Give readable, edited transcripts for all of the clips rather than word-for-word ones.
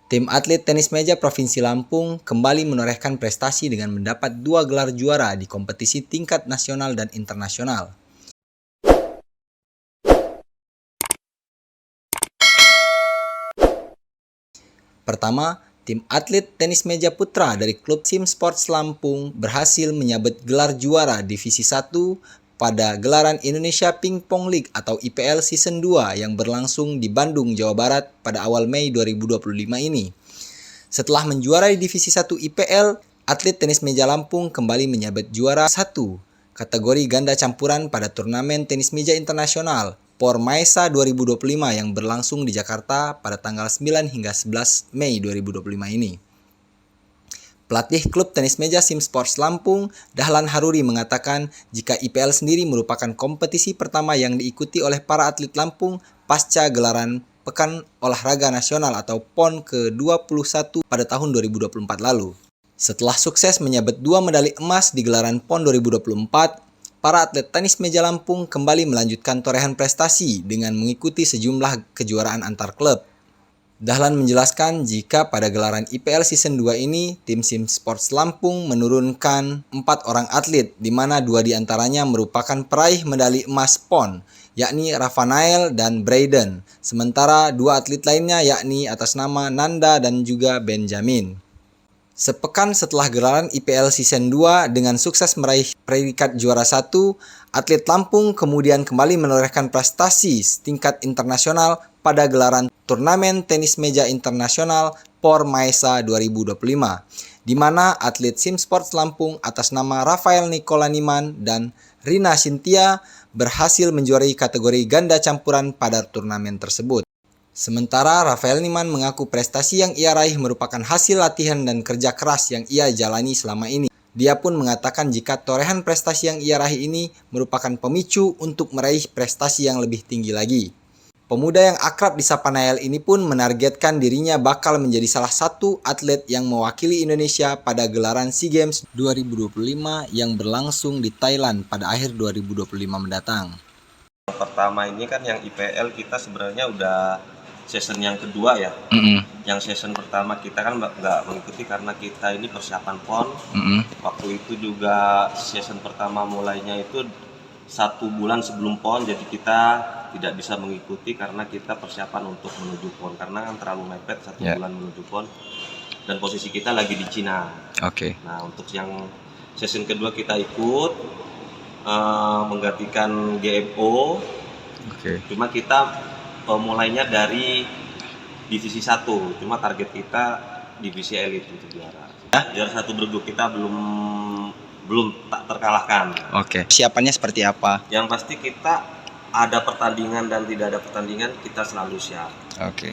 Tim atlet tenis meja Provinsi Lampung kembali menorehkan prestasi dengan mendapat 2 gelar juara di kompetisi tingkat nasional dan internasional. Pertama, tim atlet tenis meja putra dari klub Sim Sports Lampung berhasil menyabet gelar juara Divisi 1 pada gelaran Indonesia Ping Pong League atau IPL Season 2 yang berlangsung di Bandung, Jawa Barat pada awal Mei 2025 ini. Setelah menjuarai Divisi 1 IPL, atlet tenis meja Lampung kembali menyabet juara 1 kategori ganda campuran pada turnamen tenis meja internasional POR Maesa 2025 yang berlangsung di Jakarta pada tanggal 9 hingga 11 Mei 2025 ini. Pelatih klub tenis meja Sim Sports Lampung, Dahlan Haruri mengatakan jika IPL sendiri merupakan kompetisi pertama yang diikuti oleh para atlet Lampung pasca gelaran Pekan Olahraga Nasional atau PON ke-21 pada tahun 2024 lalu. Setelah sukses menyabet 2 medali emas di gelaran PON 2024, para atlet tenis meja Lampung kembali melanjutkan torehan prestasi dengan mengikuti sejumlah kejuaraan antar klub. Dahlan menjelaskan jika pada gelaran IPL Season 2 ini, tim Sim Sports Lampung menurunkan 4 orang atlet, di mana 2 diantaranya merupakan peraih medali emas PON, yakni Rafael dan Brayden, sementara 2 atlet lainnya yakni atas nama Nanda dan juga Benjamin. Sepekan setelah gelaran IPL Season 2 dengan sukses meraih predikat juara 1, atlet Lampung kemudian kembali menorehkan prestasi tingkat internasional pada gelaran Turnamen Tenis Meja Internasional POR Maesa 2025, di mana atlet Sim Sports Lampung atas nama Rafael Nikolaniman dan Rina Cynthia berhasil menjuarai kategori ganda campuran pada turnamen tersebut. Sementara Rafael Niman mengaku prestasi yang ia raih merupakan hasil latihan dan kerja keras yang ia jalani selama ini. Dia pun mengatakan jika torehan prestasi yang ia raih ini merupakan pemicu untuk meraih prestasi yang lebih tinggi lagi. Pemuda yang akrab disapa Nael ini pun menargetkan dirinya bakal menjadi salah satu atlet yang mewakili Indonesia pada gelaran SEA Games 2025 yang berlangsung di Thailand pada akhir 2025 mendatang. Pertama ini kan yang IPL kita sebenarnya udah season yang kedua ya. Yang season pertama kita kan nggak mengikuti karena kita ini persiapan PON. Waktu itu juga season pertama mulainya itu 1 bulan sebelum PON, jadi kita tidak bisa mengikuti karena kita persiapan untuk menuju PON karena kan terlalu mepet 1 bulan menuju PON dan posisi kita lagi di Cina. Nah untuk yang season kedua kita ikut menggantikan GMO. Cuma kita mulainya dari divisi 1, cuma target kita divisi elit untuk juara. Juara 1 bergu kita belum tak terkalahkan. Siapannya seperti apa? Yang pasti kita ada pertandingan dan tidak ada pertandingan kita selalu siap.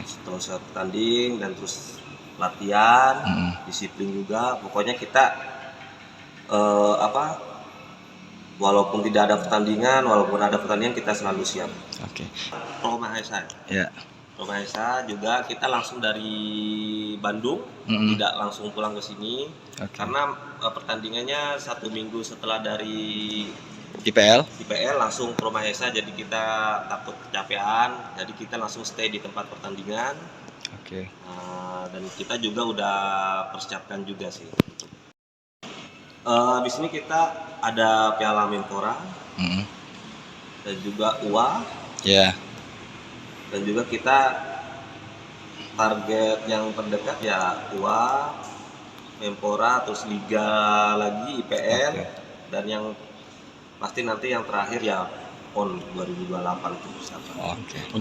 Setelah bertanding dan terus latihan, disiplin juga. Pokoknya kita walaupun tidak ada pertandingan, walaupun ada pertandingan kita selalu siap. Pro Maesa. Pro Maesa juga kita langsung dari Bandung, tidak langsung pulang ke sini karena pertandingannya 1 minggu setelah dari IPL langsung Pro Maesa, jadi kita takut kecapean, jadi kita langsung stay di tempat pertandingan. Dan kita juga udah persiapkan juga sih. Di sini kita ada Piala Menpora dan juga UA. Dan juga kita target yang terdekat ya UA, Menpora, terus Liga lagi IPL, dan yang pasti nanti yang terakhir ya PON 2028 itu.